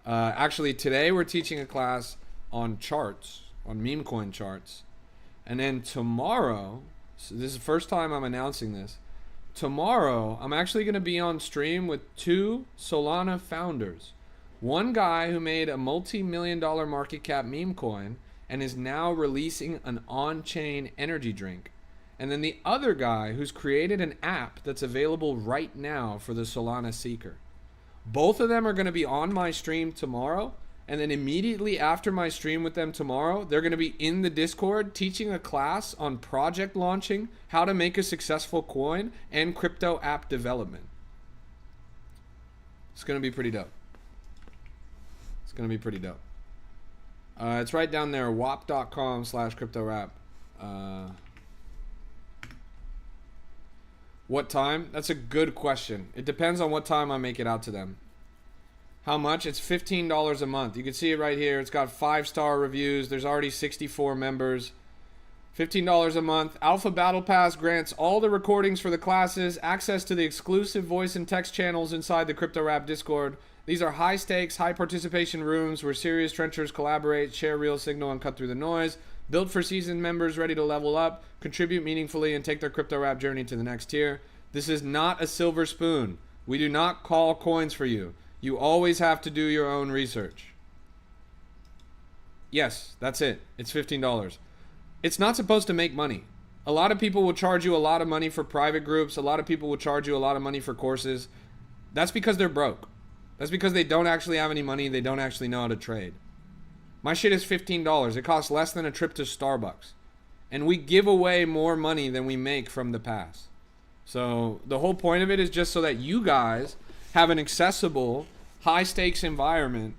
Actually, today we're teaching a class on charts, on meme coin charts. And then tomorrow, so this is the first time I'm announcing this. Tomorrow, I'm actually going to be on stream with 2 Solana founders. One guy who made a multi-million-dollar market cap meme coin and is now releasing an on-chain energy drink. And then the other guy who's created an app that's available right now for the Solana Seeker. Both of them are going to be on my stream tomorrow. And then immediately after my stream with them tomorrow, they're going to be in the Discord teaching a class on project launching, how to make a successful coin, and crypto app development. It's going to be pretty dope. It's going to be pretty dope. It's right down there, wap.com/cryptorap. What time? That's a good question. It depends on what time I make it out to them. How much? It's $15 a month. You can see it right here. It's got 5-star reviews. There's already 64 members. $15 a month. Alpha Battle Pass grants all the recordings for the classes, access to the exclusive voice and text channels inside the CryptoRap Discord. These are high stakes, high participation rooms where serious trenchers collaborate, share real signal, and cut through the noise. Built for seasoned members ready to level up, contribute meaningfully, and take their CryptoRap journey to the next tier. This is not a silver spoon. We do not call coins for you. You always have to do your own research. Yes, that's it. It's $15. It's not supposed to make money. A lot of people will charge you a lot of money for private groups. A lot of people will charge you a lot of money for courses. That's because they're broke. That's because they don't actually have any money. They don't actually know how to trade. My shit is $15. It costs less than a trip to Starbucks. And we give away more money than we make from the pass. So the whole point of it is just so that you guys have an accessible, high-stakes environment.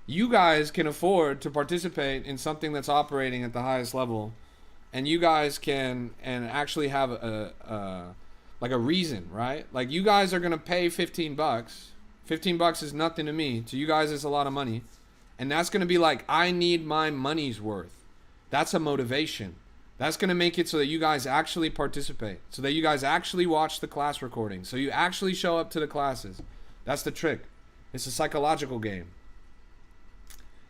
You guys can afford to participate in something that's operating at the highest level, and you guys can actually have a reason, right? Like, you guys are gonna pay $15. $15 is nothing to me. To you guys, it's a lot of money, and that's gonna be like, I need my money's worth. That's a motivation. That's gonna make it so that you guys actually participate, so that you guys actually watch the class recordings, so you actually show up to the classes. That's the trick. It's a psychological game.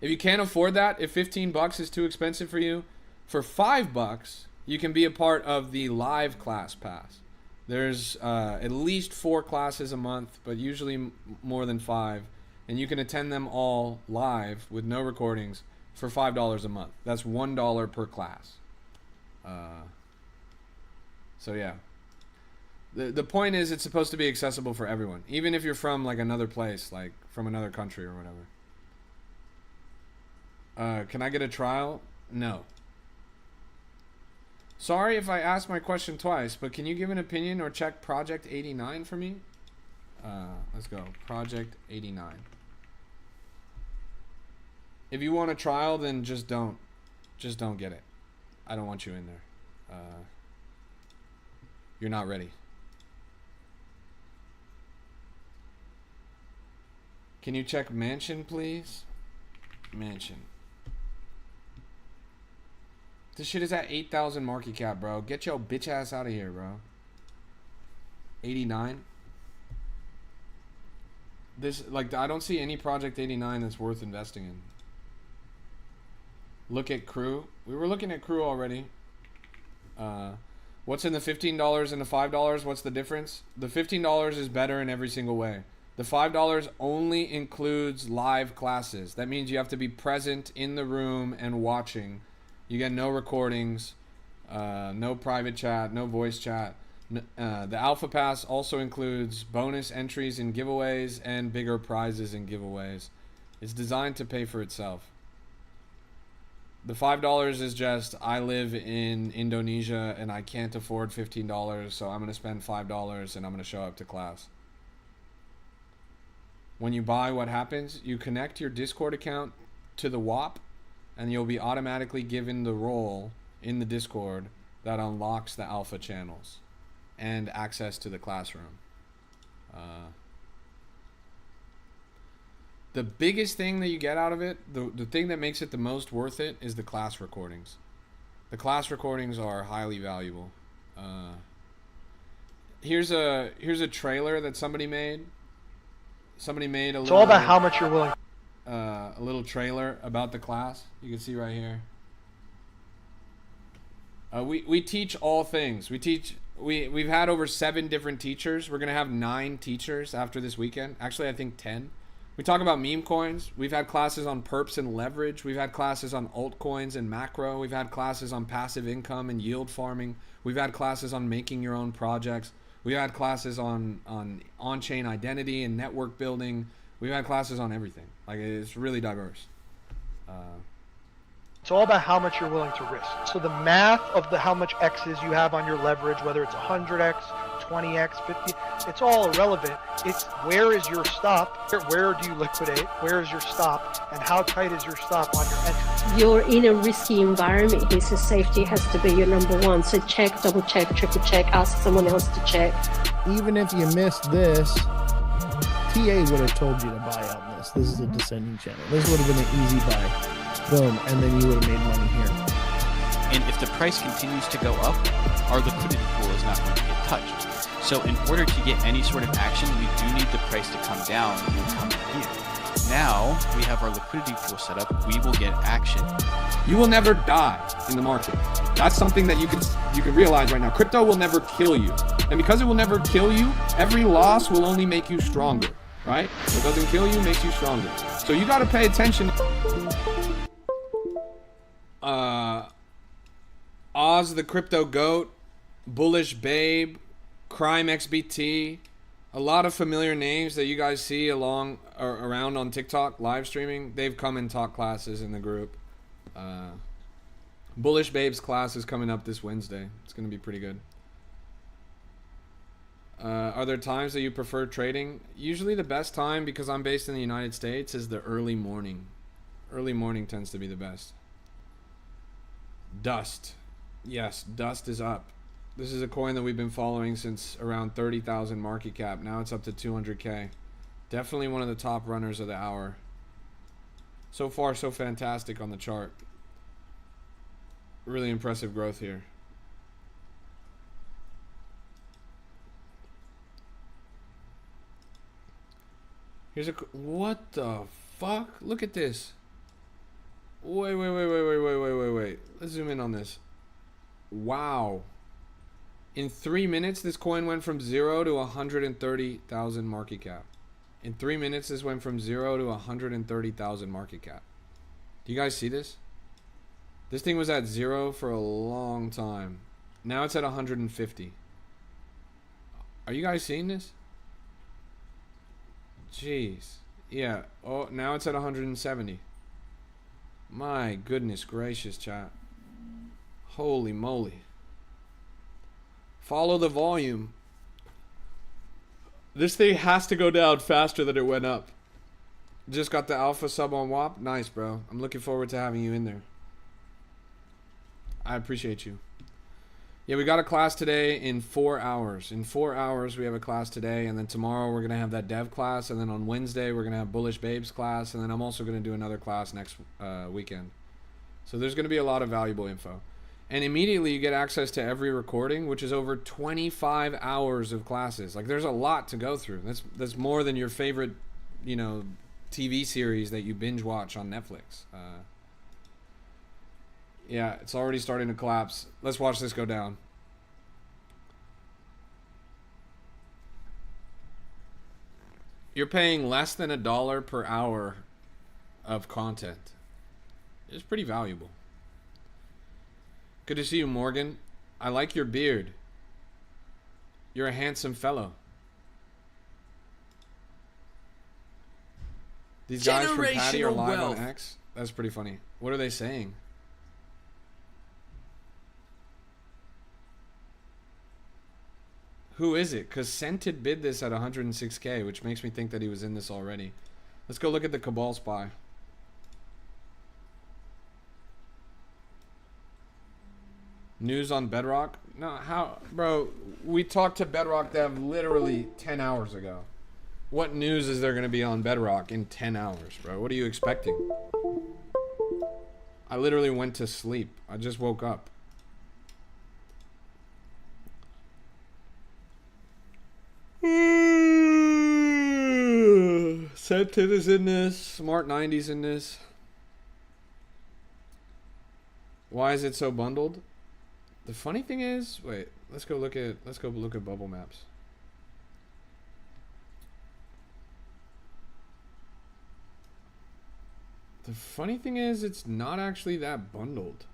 If you can't afford that, if $15 is too expensive for you, for $5, you can be a part of the live class pass. There's at least 4 classes a month, but usually more than 5. And you can attend them all live with no recordings for $5 a month. That's $1 per class. So yeah. The point is, it's supposed to be accessible for everyone, even if you're from like another place, like from another country or whatever. Can I get a trial? No. Sorry if I asked my question twice, but can you give an opinion or check Project 89 for me? Let's go. Project 89. If you want a trial, then just don't get it. I don't want you in there. You're not ready. Can you check Mansion, please? Mansion. This shit is at 8,000 market cap, bro. Get your bitch ass out of here, bro. 89. This, like, I don't see any Project 89 that's worth investing in. Look at Crew. We were looking at Crew already. What's in the $15 and the $5? What's the difference? The $15 is better in every single way. The $5 only includes live classes. That means you have to be present in the room and watching. You get no recordings, no private chat, no voice chat. The Alpha Pass also includes bonus entries in giveaways and bigger prizes in giveaways. It's designed to pay for itself. The $5 is just, I live in Indonesia and I can't afford $15, so I'm going to spend $5 and I'm going to show up to class. When you buy, what happens? You connect your Discord account to the WAP, and you'll be automatically given the role in the Discord that unlocks the alpha channels and access to the classroom. The biggest thing that you get out of it, the thing that makes it the most worth it, is the class recordings. The class recordings are highly valuable. Here's a trailer that somebody made. Somebody made a It's little... all about how much you're willing. a little trailer about the class. You can see right here. We teach all things. We've had over 7 different teachers. We're gonna have 9 teachers after this weekend. Actually, I think 10. We talk about meme coins. We've had classes on perps and leverage. We've had classes on altcoins and macro. We've had classes on passive income and yield farming. We've had classes on making your own projects. We've had classes on on-chain identity and network building. We've had classes on everything. Like, it's really diverse. It's all about how much you're willing to risk. So the math of how much X's you have on your leverage, whether it's 100X, 20X, 50, it's all irrelevant. It's where is your stop? Where do you liquidate? Where is your stop? And how tight is your stop on your entry? You're in a risky environment here, so safety has to be your number one. So check, double check, triple check, ask someone else to check. Even if you missed this, TA would have told you to buy on this. This is a descending channel. This would have been an easy buy. Boom, and then you would have made money here. And if the price continues to go up, our liquidity pool is not going to get touched. So in order to get any sort of action, we do need the price to come down and come here. Now we have our liquidity pool set up, we will get action. You will never die in the market. That's something that you can realize right now. Crypto will never kill you. And because it will never kill you, every loss will only make you stronger, right? What doesn't kill you makes you stronger. So you got to pay attention. Oz the Crypto Goat, Bullish Babe, Crime XBT, a lot of familiar names that you guys see along or around on TikTok live streaming. They've come and taught classes in the group. Bullish Babe's class is coming up this Wednesday. It's going to be pretty good. Are there times that you prefer trading? Usually the best time, because I'm based in the United States, is the early morning. Early morning tends to be the best. Dust. Yes, Dust is up. This is a coin that we've been following since around 30,000 market cap. Now it's up to 200K. Definitely one of the top runners of the hour. So far, so fantastic on the chart. Really impressive growth here. Here's a... What the fuck? Look at this. Wait. Let's zoom in on this. Wow. In 3 minutes, this coin went from 0 to 130,000 market cap. In 3 minutes, this went from 0 to 130,000 market cap. Do you guys see this? This thing was at 0 for a long time. Now it's at 150. Are you guys seeing this? Jeez. Yeah. Oh, now it's at 170. My goodness gracious, chat. Holy moly. Follow the volume. This thing has to go down faster than it went up. Just got the alpha sub on WAP. Nice, bro. I'm looking forward to having you in there. I appreciate you. Yeah, we got a class today in 4 hours. In 4 hours, we have a class today. And then tomorrow, we're going to have that dev class. And then on Wednesday, we're going to have Bullish Babes class. And then I'm also going to do another class next weekend. So there's going to be a lot of valuable info. And immediately, you get access to every recording, which is over 25 hours of classes. Like, there's a lot to go through. That's more than your favorite, you know, TV series that you binge watch on Netflix. Yeah, it's already starting to collapse. Let's watch this go down. You're paying less than $1 per hour of content. It's pretty valuable. Good to see you, Morgan. I like your beard. You're a handsome fellow. These guys from Patty are live on X? That's pretty funny. What are they saying? Who is it? Because Scented bid this at 106K, which makes me think that he was in this already. Let's go look at the Cabal Spy. News on Bedrock? No, how? Bro, we talked to Bedrock Dev literally 10 hours ago. What news is there going to be on Bedrock in 10 hours, bro? What are you expecting? I literally went to sleep. I just woke up. Scented is in this. Smart 90's in this. Why is it so bundled? The funny thing is, wait, let's go look at bubble maps. The funny thing is, it's not actually that bundled.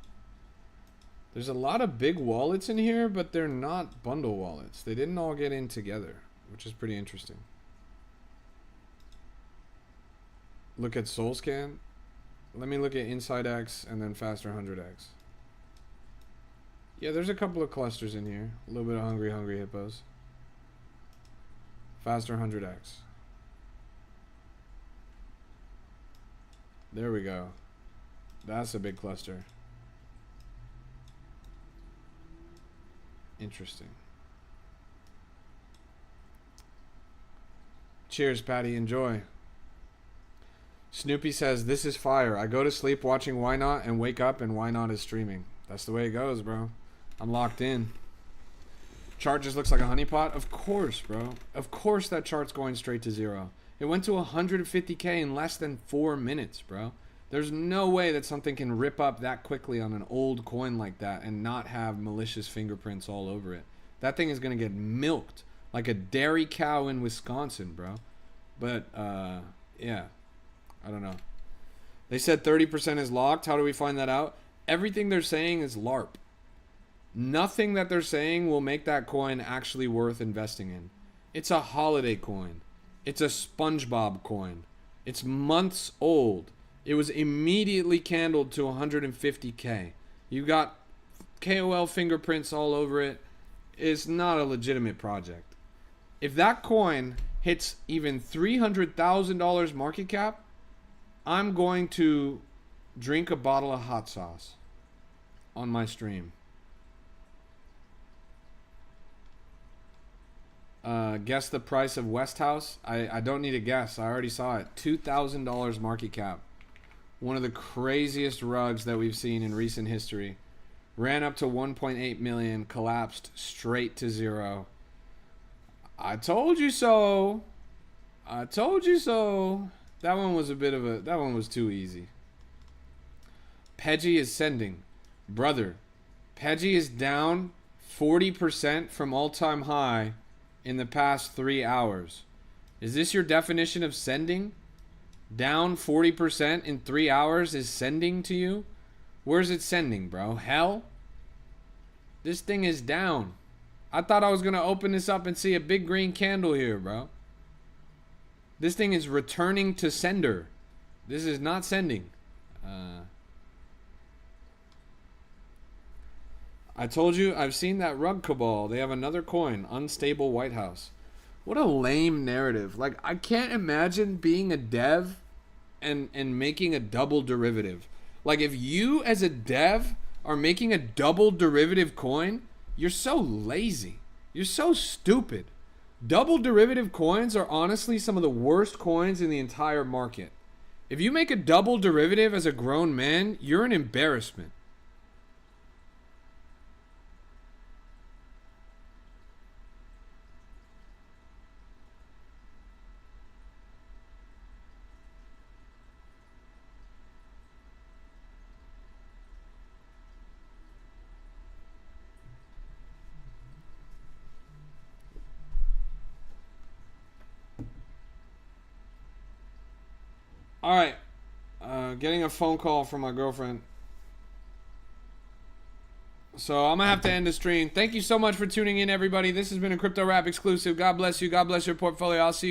There's a lot of big wallets in here, but they're not bundle wallets. They didn't all get in together, which is pretty interesting. Look at SoulScan. Let me look at Inside X and then Faster 100X. Yeah, there's a couple of clusters in here. A little bit of Hungry Hippos. Faster 100X. There we go. That's a big cluster. Interesting. Cheers, Patty. Enjoy. Snoopy says, this is fire. I go to sleep watching Ynot and wake up and Ynot is streaming. That's the way it goes, bro. I'm locked in. Chart just looks like a honeypot? Of course, bro. Of course that chart's going straight to zero. It went to 150K in less than 4 minutes, bro. There's no way that something can rip up that quickly on an old coin like that and not have malicious fingerprints all over it. That thing is going to get milked like a dairy cow in Wisconsin, bro. But, yeah. I don't know. They said 30% is locked. How do we find that out? Everything they're saying is LARP. Nothing that they're saying will make that coin actually worth investing in. It's a holiday coin. It's a SpongeBob coin. It's months old. It was immediately candled to 150K. You got KOL fingerprints all over it. It's not a legitimate project. If that coin hits even $300,000 market cap, I'm going to drink a bottle of hot sauce on my stream. Guess the price of Westhouse. I don't need a guess. I already saw it. $2,000 market cap. One of the craziest rugs that we've seen in recent history. Ran up to 1.8 million, collapsed straight to zero. I told you so. I told you so. That one was that one was too easy. Peggy is sending. Brother, Peggy is down 40% from all-time high in the past 3 hours. Is this your definition of sending? Down 40% in 3 hours is sending to you? Where's it sending, bro? Hell? This thing is down. I thought I was going to open this up and see a big green candle here, bro. This thing is returning to sender. This is not sending. I told you, I've seen that rug cabal. They have another coin, Unstable White House. What a lame narrative. Like, I can't imagine being a dev and making a double derivative. Like, if you as a dev are making a double derivative coin, you're so lazy. You're so stupid. Double derivative coins are honestly some of the worst coins in the entire market. If you make a double derivative as a grown man, you're an embarrassment. All right, getting a phone call from my girlfriend. So I'm gonna have to end the stream. Thank you so much for tuning in, everybody. This has been a Crypto Rap exclusive. God bless you. God bless your portfolio. I'll see you.